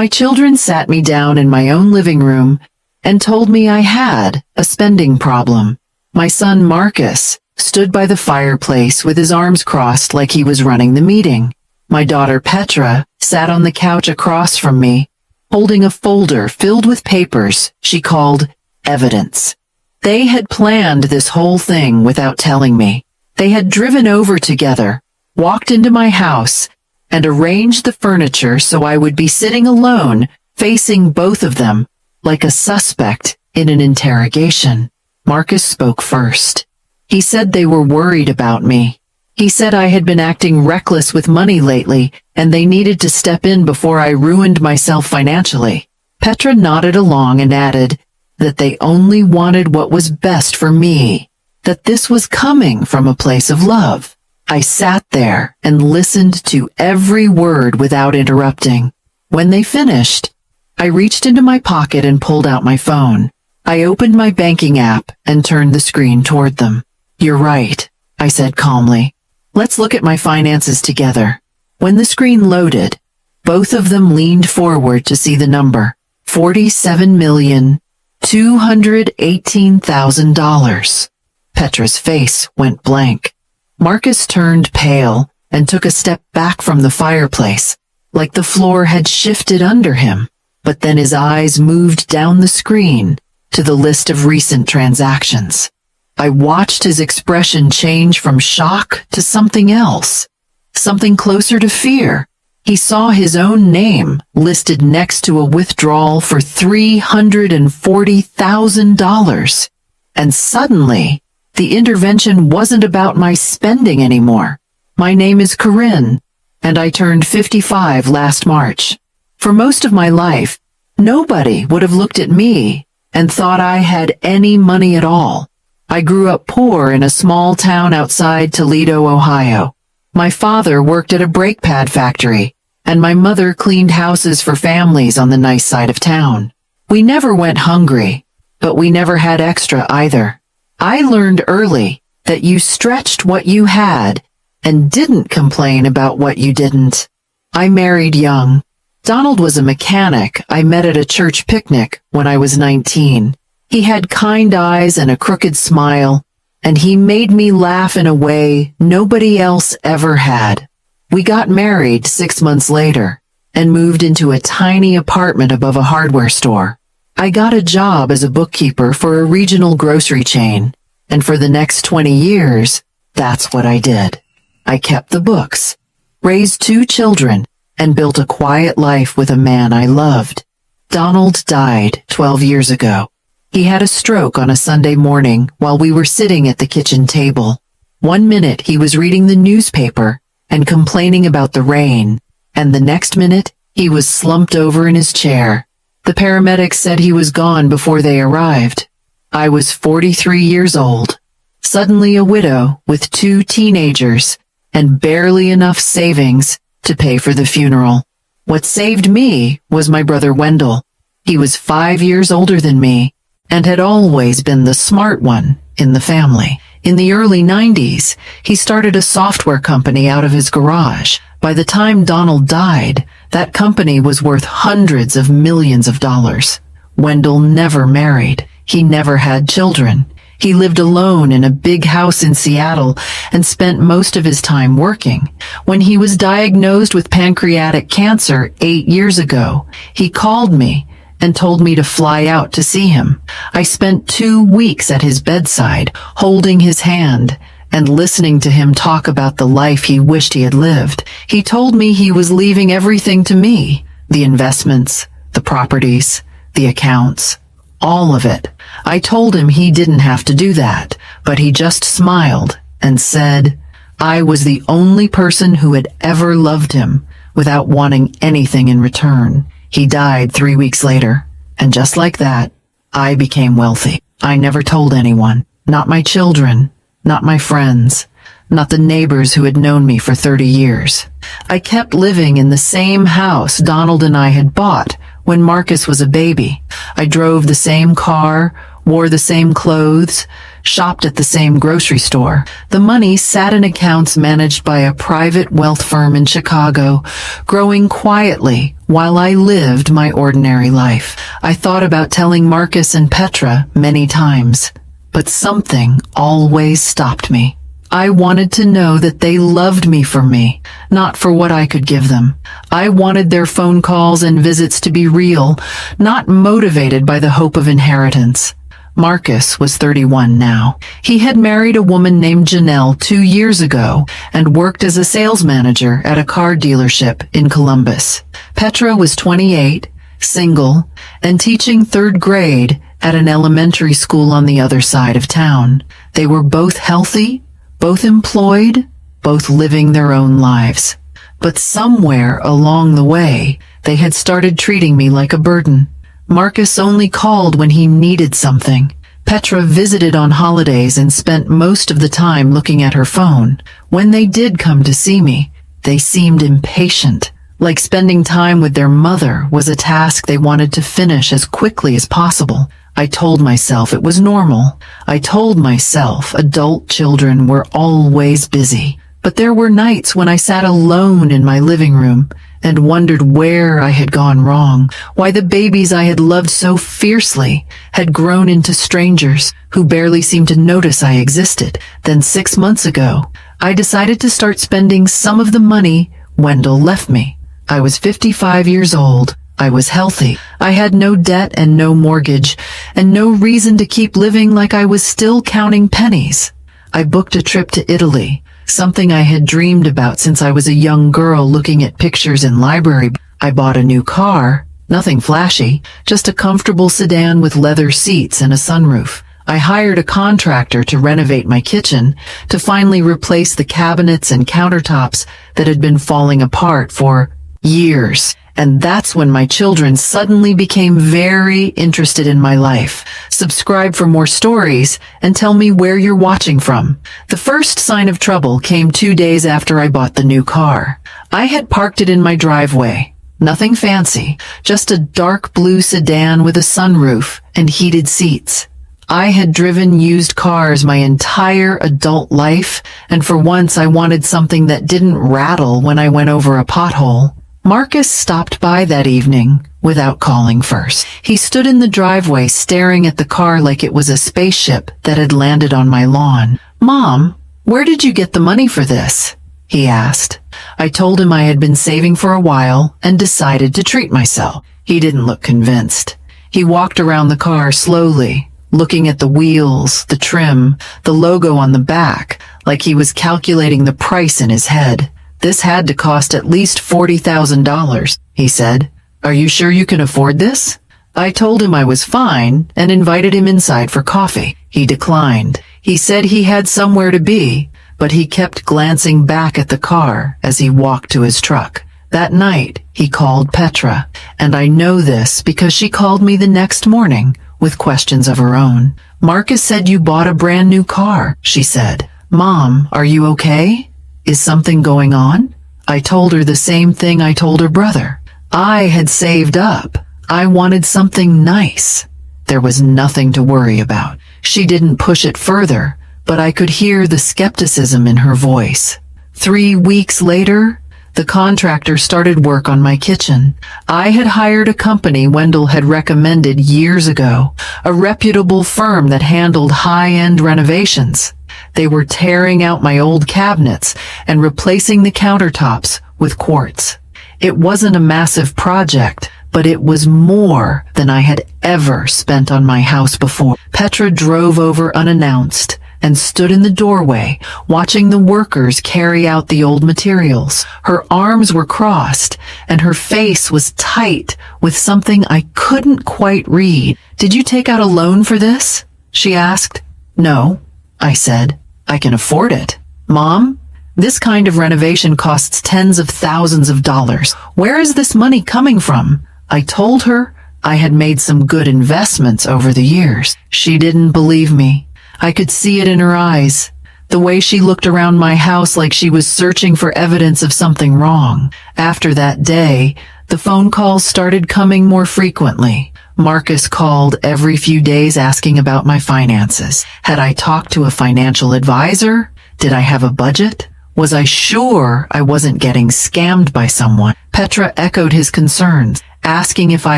My children sat me down in my own living room and told me I had a spending problem. My son Marcus stood by the fireplace with his arms crossed like he was running the meeting. My daughter Petra sat on the couch across from me, holding a folder filled with papers she called evidence. They had planned this whole thing without telling me. They had driven over together, walked into my house, and arranged the furniture so I would be sitting alone, facing both of them, like a suspect in an interrogation. Marcus spoke first. He said they were worried about me. He said I had been acting reckless with money lately, and they needed to step in before I ruined myself financially. Petra nodded along and added that they only wanted what was best for me, that this was coming from a place of love. I sat there and listened to every word without interrupting. When they finished, I reached into my pocket and pulled out my phone. I opened my banking app and turned the screen toward them. "You're right," I said calmly. "Let's look at my finances together." When the screen loaded, both of them leaned forward to see the number. $47,218,000. Petra's face went blank. Marcus turned pale and took a step back from the fireplace, like the floor had shifted under him. But then his eyes moved down the screen to the list of recent transactions. I watched his expression change from shock to something else, something closer to fear. He saw his own name listed next to a withdrawal for $340,000. And suddenly, the intervention wasn't about my spending anymore. My name is Corinne, and I turned 55 last March. For most of my life, nobody would have looked at me and thought I had any money at all. I grew up poor in a small town outside Toledo, Ohio. My father worked at a brake pad factory, and my mother cleaned houses for families on the nice side of town. We never went hungry, but we never had extra either. I learned early that you stretched what you had and didn't complain about what you didn't. I married young. Donald was a mechanic I met at a church picnic when I was 19. He had kind eyes and a crooked smile, and he made me laugh in a way nobody else ever had. We got married 6 months later and moved into a tiny apartment above a hardware store. I got a job as a bookkeeper for a regional grocery chain, and for the next 20 years, that's what I did. I kept the books, raised 2 children, and built a quiet life with a man I loved. Donald died 12 years ago. He had a stroke on a Sunday morning while we were sitting at the kitchen table. One minute he was reading the newspaper and complaining about the rain, and the next minute he was slumped over in his chair. The paramedics said he was gone before they arrived. I was 43 years old, suddenly a widow with 2 teenagers and barely enough savings to pay for the funeral. What saved me was my brother Wendell. He was 5 years older than me and had always been the smart one in the family. In the early 90s, he started a software company out of his garage. By the time Donald died, that company was worth hundreds of millions of dollars. Wendell never married. He never had children. He lived alone in a big house in Seattle and spent most of his time working. When he was diagnosed with pancreatic cancer 8 years ago, he called me and told me to fly out to see him. I spent 2 weeks at his bedside, holding his hand and listening to him talk about the life he wished he had lived. He told me he was leaving everything to me, the investments, the properties, the accounts, all of it. I told him he didn't have to do that, but he just smiled and said I was the only person who had ever loved him without wanting anything in return. He died 3 weeks later, and just like that, I became wealthy. I never told anyone, not my children, not my friends, not the neighbors who had known me for 30 years. I kept living in the same house Donald and I had bought when Marcus was a baby. I drove the same car, wore the same clothes, shopped at the same grocery store. The money sat in accounts managed by a private wealth firm in Chicago, growing quietly While I lived my ordinary life, I thought about telling Marcus and Petra many times, but something always stopped me. I wanted to know that they loved me for me, not for what I could give them. I wanted their phone calls and visits to be real, not motivated by the hope of inheritance. Marcus was 31 now. He had married a woman named Janelle 2 years ago and worked as a sales manager at a car dealership in Columbus. Petra was 28, single, and teaching 3rd grade at an elementary school on the other side of town. They were both healthy, both employed, both living their own lives. But somewhere along the way, they had started treating me like a burden. Marcus only called when he needed something. Petra visited on holidays and spent most of the time looking at her phone. When they did come to see me, they seemed impatient, like spending time with their mother was a task they wanted to finish as quickly as possible. I told myself it was normal. I told myself adult children were always busy. But there were nights when I sat alone in my living room and wondered where I had gone wrong, why the babies I had loved so fiercely had grown into strangers who barely seemed to notice I existed. Then 6 months ago, I decided to start spending some of the money Wendell left me. I was 55 years old. I was healthy. I had no debt and no mortgage, and no reason to keep living like I was still counting pennies. I booked a trip to Italy, something I had dreamed about since I was a young girl looking at pictures in library. I bought a new car, nothing flashy, just a comfortable sedan with leather seats and a sunroof. I hired a contractor to renovate my kitchen, to finally replace the cabinets and countertops that had been falling apart for years. And that's when my children suddenly became very interested in my life. Subscribe for more stories and tell me where you're watching from. The first sign of trouble came 2 days after I bought the new car. I had parked it in my driveway. Nothing fancy, just a dark blue sedan with a sunroof and heated seats. I had driven used cars my entire adult life, and for once I wanted something that didn't rattle when I went over a pothole. Marcus stopped by that evening without calling first. He stood in the driveway staring at the car like it was a spaceship that had landed on my lawn. "Mom, where did you get the money for this?" he asked. I told him I had been saving for a while and decided to treat myself. He didn't look convinced. He walked around the car slowly, looking at the wheels, the trim, the logo on the back, like he was calculating the price in his head. "This had to cost at least $40,000, he said. "Are you sure you can afford this?" I told him I was fine and invited him inside for coffee. He declined. He said he had somewhere to be, but he kept glancing back at the car as he walked to his truck. That night, he called Petra, and I know this because she called me the next morning with questions of her own. "Marcus said you bought a brand new car," she said. "Mom, are you okay? Is something going on?" I told her the same thing I told her brother. I had saved up. I wanted something nice. There was nothing to worry about. She didn't push it further, but I could hear the skepticism in her voice. 3 weeks later, the contractor started work on my kitchen. I had hired a company Wendell had recommended years ago, a reputable firm that handled high-end renovations. They were tearing out my old cabinets and replacing the countertops with quartz. It wasn't a massive project, but it was more than I had ever spent on my house before. Petra drove over unannounced and stood in the doorway, watching the workers carry out the old materials. Her arms were crossed, and her face was tight with something I couldn't quite read. "Did you take out a loan for this?" she asked. "No," I said. "I can afford it." "Mom, this kind of renovation costs tens of thousands of dollars. Where is this money coming from?" I told her I had made some good investments over the years. She didn't believe me. I could see it in her eyes, the way she looked around my house like she was searching for evidence of something wrong. After that day, the phone calls started coming more frequently. Marcus called every few days asking about my finances. Had I talked to a financial advisor? Did I have a budget? Was I sure I wasn't getting scammed by someone? Petra echoed his concerns, asking if I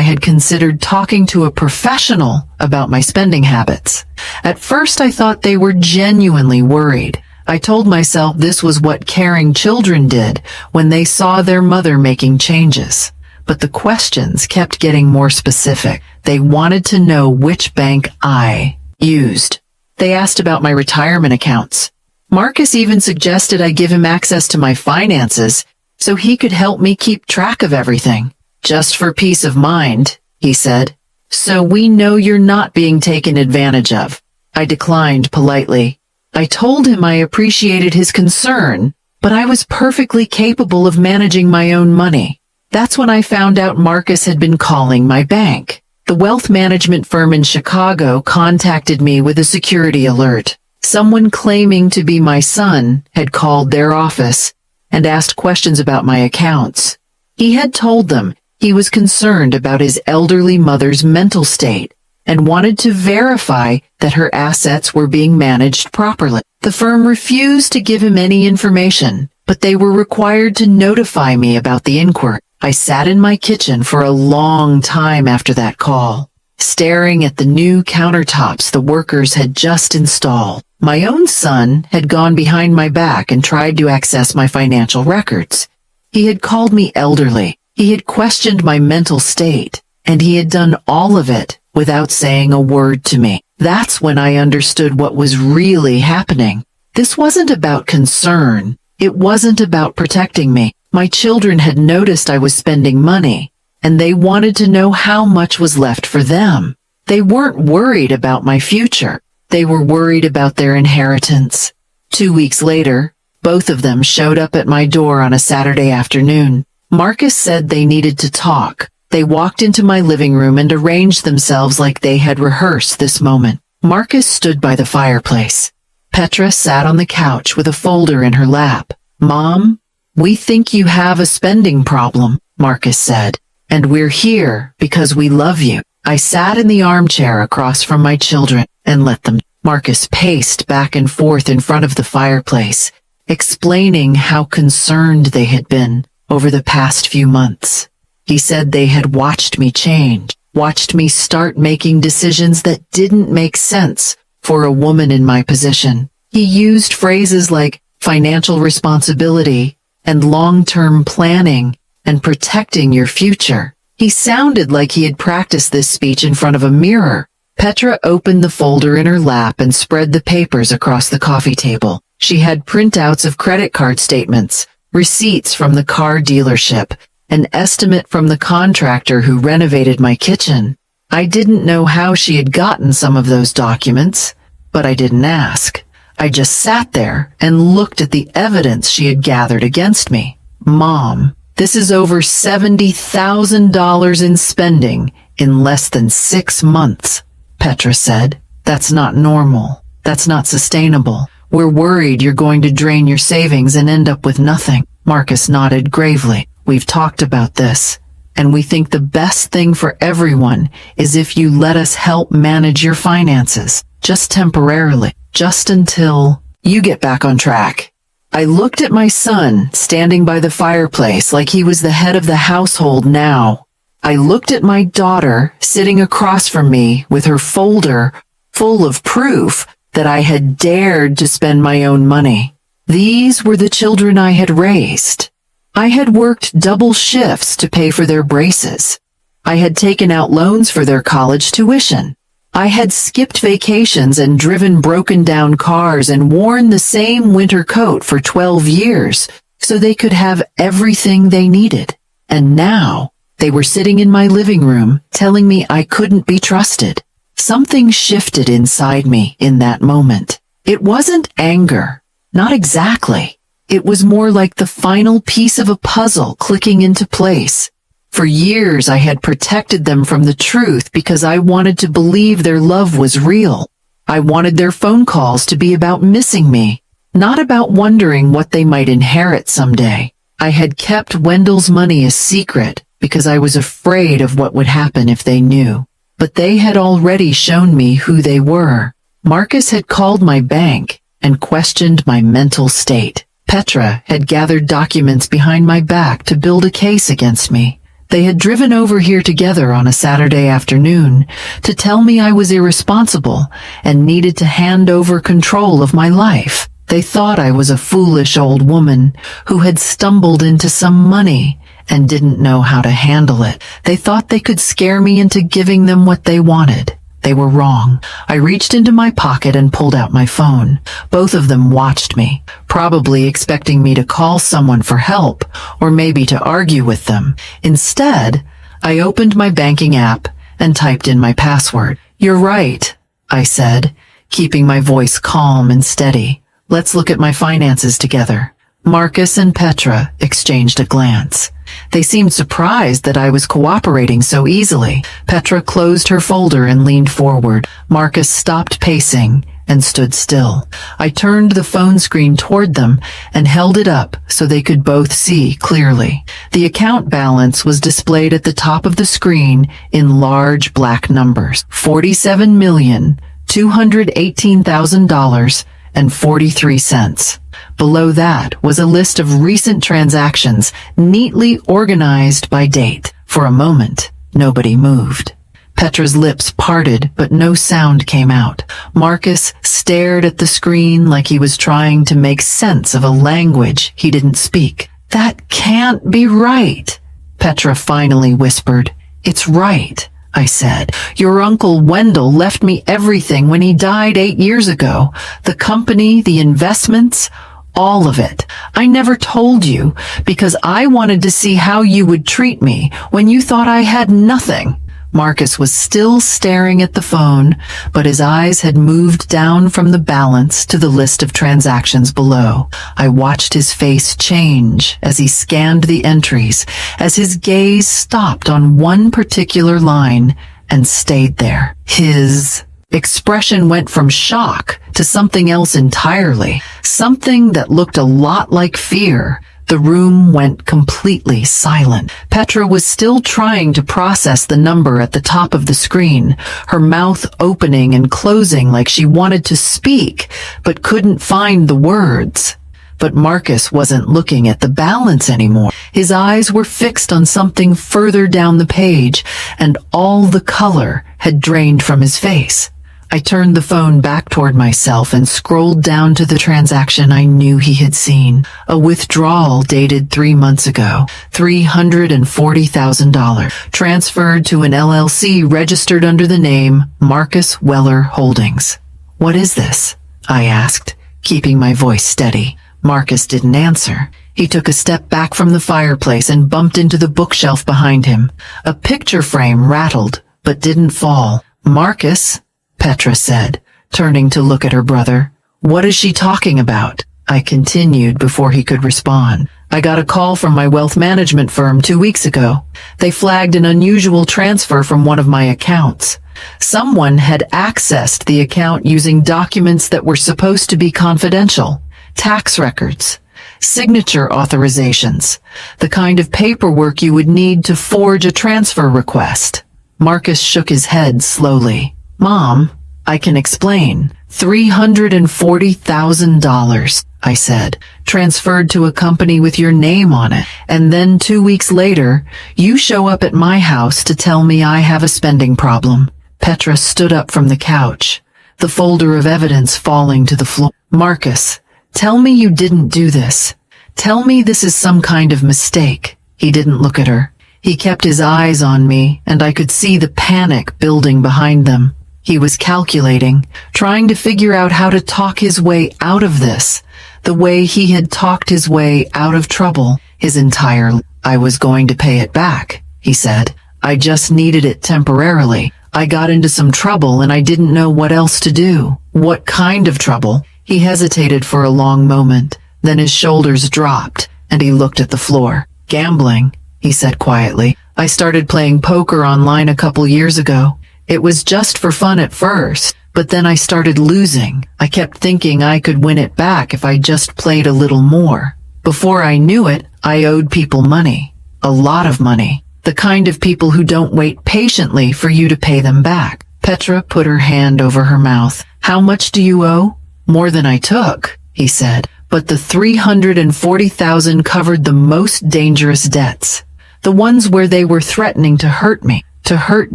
had considered talking to a professional about my spending habits. At first, I thought they were genuinely worried. I told myself this was what caring children did when they saw their mother making changes. But the questions kept getting more specific. They wanted to know which bank I used. They asked about my retirement accounts. Marcus even suggested I give him access to my finances so he could help me keep track of everything. Just for peace of mind, he said. So we know you're not being taken advantage of. I declined politely. I told him I appreciated his concern, but I was perfectly capable of managing my own money. That's when I found out Marcus had been calling my bank. The wealth management firm in Chicago contacted me with a security alert. Someone claiming to be my son had called their office and asked questions about my accounts. He had told them he was concerned about his elderly mother's mental state and wanted to verify that her assets were being managed properly. The firm refused to give him any information, but they were required to notify me about the inquiry. I sat in my kitchen for a long time after that call, staring at the new countertops the workers had just installed. My own son had gone behind my back and tried to access my financial records. He had called me elderly. He had questioned my mental state, and he had done all of it without saying a word to me. That's when I understood what was really happening. This wasn't about concern. It wasn't about protecting me. My children had noticed I was spending money, and they wanted to know how much was left for them. They weren't worried about my future. They were worried about their inheritance. 2 weeks later, both of them showed up at my door on a Saturday afternoon. Marcus said they needed to talk. They walked into my living room and arranged themselves like they had rehearsed this moment. Marcus stood by the fireplace. Petra sat on the couch with a folder in her lap. "Mom, we think you have a spending problem," Marcus said, "and we're here because we love you." I sat in the armchair across from my children and let them. Marcus paced back and forth in front of the fireplace, explaining how concerned they had been over the past few months. He said they had watched me change, watched me start making decisions that didn't make sense for a woman in my position. He used phrases like financial responsibility and long-term planning and protecting your future. He sounded like he had practiced this speech in front of a mirror. Petra opened the folder in her lap and spread the papers across the coffee table. She had printouts of credit card statements, receipts from the car dealership, an estimate from the contractor who renovated my kitchen. I didn't know how she had gotten some of those documents, but I didn't ask. I just sat there and looked at the evidence she had gathered against me. "Mom, this is over $70,000 in spending in less than 6 months," Petra said. "That's not normal. That's not sustainable. We're worried you're going to drain your savings and end up with nothing." Marcus nodded gravely. "We've talked about this, and we think the best thing for everyone is if you let us help manage your finances, just temporarily, just until you get back on track." I looked at my son standing by the fireplace like he was the head of the household now. I looked at my daughter sitting across from me with her folder full of proof that I had dared to spend my own money. These were the children I had raised. I had worked double shifts to pay for their braces. I had taken out loans for their college tuition. I had skipped vacations and driven broken-down cars and worn the same winter coat for 12 years so they could have everything they needed. And now, they were sitting in my living room telling me I couldn't be trusted. Something shifted inside me in that moment. It wasn't anger. Not exactly. It was more like the final piece of a puzzle clicking into place. For years, I had protected them from the truth because I wanted to believe their love was real. I wanted their phone calls to be about missing me, not about wondering what they might inherit someday. I had kept Wendell's money a secret because I was afraid of what would happen if they knew. But they had already shown me who they were. Marcus had called my bank and questioned my mental state. Petra had gathered documents behind my back to build a case against me. They had driven over here together on a Saturday afternoon to tell me I was irresponsible and needed to hand over control of my life. They thought I was a foolish old woman who had stumbled into some money and didn't know how to handle it. They thought they could scare me into giving them what they wanted. They were wrong. I reached into my pocket and pulled out my phone. Both of them watched me, probably expecting me to call someone for help or maybe to argue with them. Instead, I opened my banking app and typed in my password. "You're right," I said, keeping my voice calm and steady. "Let's look at my finances together." Marcus and Petra exchanged a glance. They seemed surprised that I was cooperating so easily. Petra closed her folder and leaned forward. Marcus stopped pacing and stood still. I turned the phone screen toward them and held it up so they could both see clearly. The account balance was displayed at the top of the screen in large black numbers. $47,218,000.43. Below that was a list of recent transactions, neatly organized by date. For a moment, nobody moved. Petra's lips parted, but no sound came out. Marcus stared at the screen like he was trying to make sense of a language he didn't speak. "That can't be right," Petra finally whispered. "It's right," I said. "Your Uncle Wendell left me everything when he died 8 years ago. The company, the investments, all of it. I never told you because I wanted to see how you would treat me when you thought I had nothing." Marcus was still staring at the phone, but his eyes had moved down from the balance to the list of transactions below. I watched his face change as he scanned the entries, as his gaze stopped on one particular line and stayed there. His expression went from shock to something else entirely, something that looked a lot like fear. The room went completely silent. Petra was still trying to process the number at the top of the screen, her mouth opening and closing like she wanted to speak, but couldn't find the words. But Marcus wasn't looking at the balance anymore. His eyes were fixed on something further down the page, and all the color had drained from his face. I turned the phone back toward myself and scrolled down to the transaction I knew he had seen. A withdrawal dated 3 months ago. $340,000. Transferred to an LLC registered under the name Marcus Weller Holdings. "What is this?" I asked, keeping my voice steady. Marcus didn't answer. He took a step back from the fireplace and bumped into the bookshelf behind him. A picture frame rattled, but didn't fall. "Marcus," Petra said, turning to look at her brother. "What is she talking about?" I continued before he could respond. "I got a call from my wealth management firm 2 weeks ago. They flagged an unusual transfer from one of my accounts. Someone had accessed the account using documents that were supposed to be confidential. Tax records, signature authorizations, the kind of paperwork you would need to forge a transfer request." Marcus shook his head slowly. "Mom, I can explain. $340,000, I said, transferred to a company with your name on it. And then 2 weeks later, you show up at my house to tell me I have a spending problem." Petra stood up from the couch, the folder of evidence falling to the floor. "Marcus, tell me you didn't do this. Tell me this is some kind of mistake." He didn't look at her. He kept his eyes on me, and I could see the panic building behind them. He was calculating, trying to figure out how to talk his way out of this, the way he had talked his way out of trouble his entire life. "I was going to pay it back," he said. "I just needed it temporarily. I got into some trouble and I didn't know what else to do." "What kind of trouble?" He hesitated for a long moment. Then his shoulders dropped and he looked at the floor. "Gambling," he said quietly. "I started playing poker online a couple years ago. It was just for fun at first, but then I started losing. I kept thinking I could win it back if I just played a little more. Before I knew it, I owed people money. A lot of money. The kind of people who don't wait patiently for you to pay them back." Petra put her hand over her mouth. "How much do you owe?" "More than I took," he said, but the 340,000 covered the most dangerous debts. The ones where they were threatening to hurt me, to hurt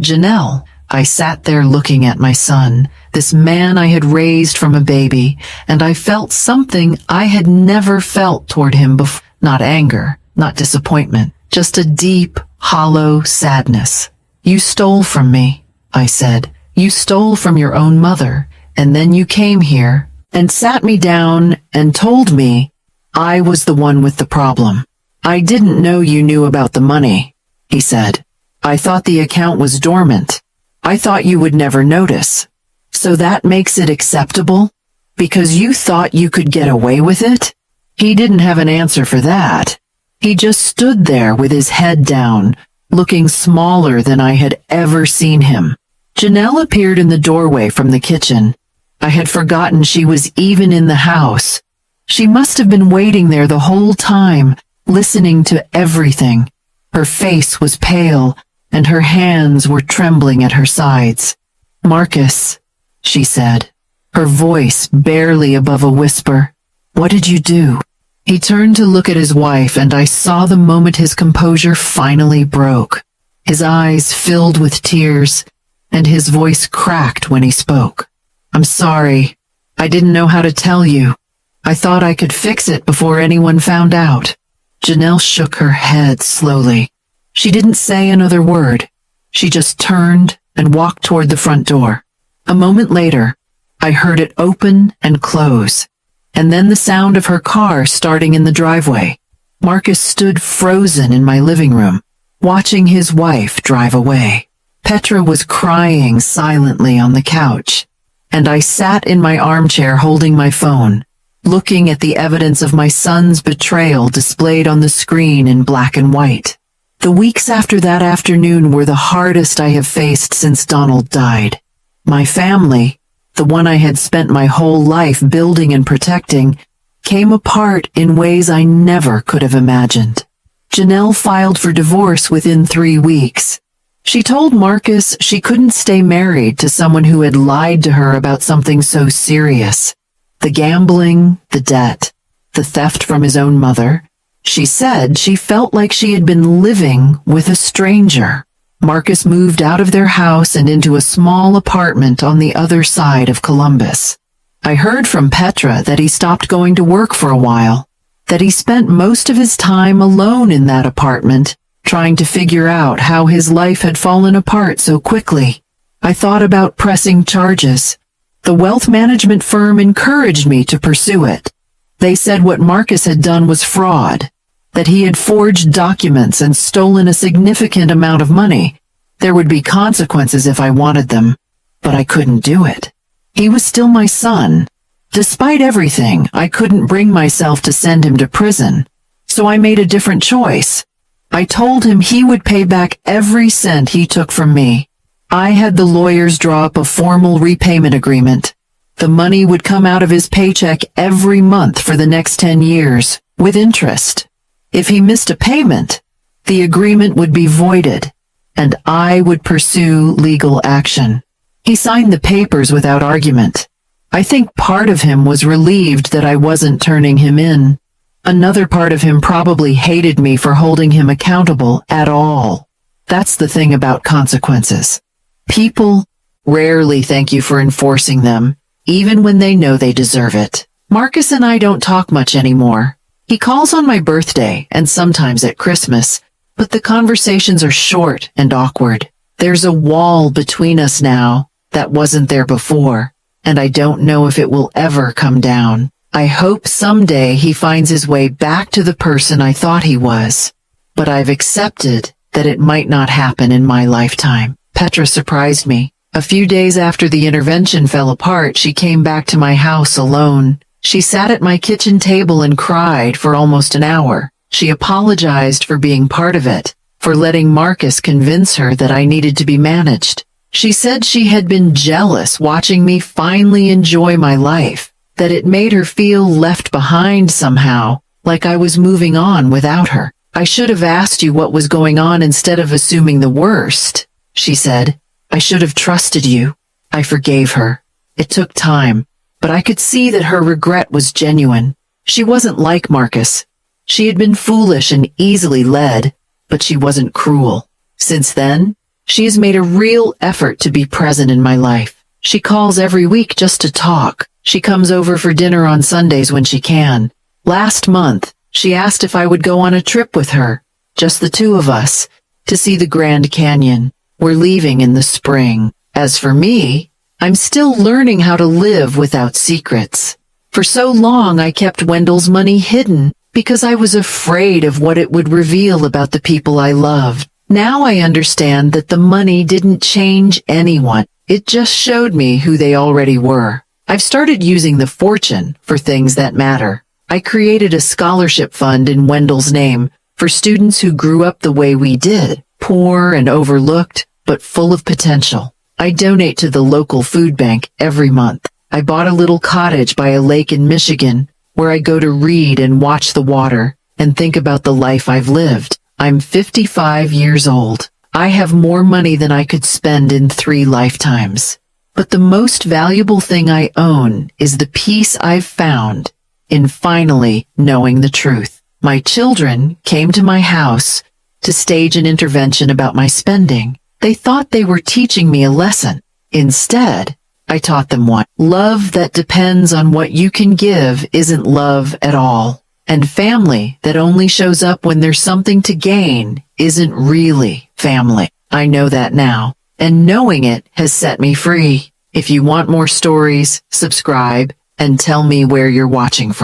Janelle. I sat there looking at my son, this man I had raised from a baby, and I felt something I had never felt toward him before. Not anger, not disappointment, just a deep, hollow sadness. You stole from me, I said. You stole from your own mother, and then you came here and sat me down and told me I was the one with the problem. I didn't know you knew about the money, he said. I thought the account was dormant. I thought you would never notice. So that makes it acceptable? Because you thought you could get away with it? He didn't have an answer for that. He just stood there with his head down, looking smaller than I had ever seen him. Janelle appeared in the doorway from the kitchen. I had forgotten she was even in the house. She must have been waiting there the whole time, listening to everything. Her face was pale, and her hands were trembling at her sides. Marcus, she said, her voice barely above a whisper. What did you do? He turned to look at his wife, and I saw the moment his composure finally broke. His eyes filled with tears, and his voice cracked when he spoke. I'm sorry. I didn't know how to tell you. I thought I could fix it before anyone found out. Janelle shook her head slowly. She didn't say another word. She just turned and walked toward the front door. A moment later, I heard it open and close, and then the sound of her car starting in the driveway. Marcus stood frozen in my living room, watching his wife drive away. Petra was crying silently on the couch, and I sat in my armchair holding my phone, looking at the evidence of my son's betrayal displayed on the screen in black and white. The weeks after that afternoon were the hardest I have faced since Donald died. My family, the one I had spent my whole life building and protecting, came apart in ways I never could have imagined. Janelle filed for divorce within 3 weeks. She told Marcus she couldn't stay married to someone who had lied to her about something so serious. The gambling, the debt, the theft from his own mother. She said she felt like she had been living with a stranger. Marcus moved out of their house and into a small apartment on the other side of Columbus. I heard from Petra that he stopped going to work for a while, that he spent most of his time alone in that apartment, trying to figure out how his life had fallen apart so quickly. I thought about pressing charges. The wealth management firm encouraged me to pursue it. They said what Marcus had done was fraud, that he had forged documents and stolen a significant amount of money. There would be consequences if I wanted them, but I couldn't do it. He was still my son. Despite everything, I couldn't bring myself to send him to prison, so I made a different choice. I told him he would pay back every cent he took from me. I had the lawyers draw up a formal repayment agreement. The money would come out of his paycheck every month for the next 10 years, with interest. If he missed a payment, the agreement would be voided, and I would pursue legal action. He signed the papers without argument. I think part of him was relieved that I wasn't turning him in. Another part of him probably hated me for holding him accountable at all. That's the thing about consequences. People rarely thank you for enforcing them, even when they know they deserve it. Marcus and I don't talk much anymore. He calls on my birthday and sometimes at Christmas, but the conversations are short and awkward. There's a wall between us now that wasn't there before, and I don't know if it will ever come down. I hope someday he finds his way back to the person I thought he was, but I've accepted that it might not happen in my lifetime. Petra surprised me. A few days after the intervention fell apart, she came back to my house alone. She sat at my kitchen table and cried for almost an hour. She apologized for being part of it, for letting Marcus convince her that I needed to be managed. She said she had been jealous watching me finally enjoy my life, that it made her feel left behind somehow, like I was moving on without her. I should have asked you what was going on instead of assuming the worst, she said. I should have trusted you. I forgave her. It took time, but I could see that her regret was genuine. She wasn't like Marcus. She had been foolish and easily led, but she wasn't cruel. Since then, she has made a real effort to be present in my life. She calls every week just to talk. She comes over for dinner on Sundays when she can. Last month, she asked if I would go on a trip with her, just the two of us, to see the Grand Canyon. We're leaving in the spring. As for me, I'm still learning how to live without secrets. For so long I kept Wendell's money hidden because I was afraid of what it would reveal about the people I loved. Now I understand that the money didn't change anyone. It just showed me who they already were. I've started using the fortune for things that matter. I created a scholarship fund in Wendell's name for students who grew up the way we did, poor and overlooked, but full of potential. I donate to the local food bank every month. I bought a little cottage by a lake in Michigan where I go to read and watch the water and think about the life I've lived. I'm 55 years old. I have more money than I could spend in 3 lifetimes. But the most valuable thing I own is the peace I've found in finally knowing the truth. My children came to my house to stage an intervention about my spending. They thought they were teaching me a lesson. Instead, I taught them one. Love that depends on what you can give isn't love at all. And family that only shows up when there's something to gain isn't really family. I know that now, and knowing it has set me free. If you want more stories, subscribe and tell me where you're watching from.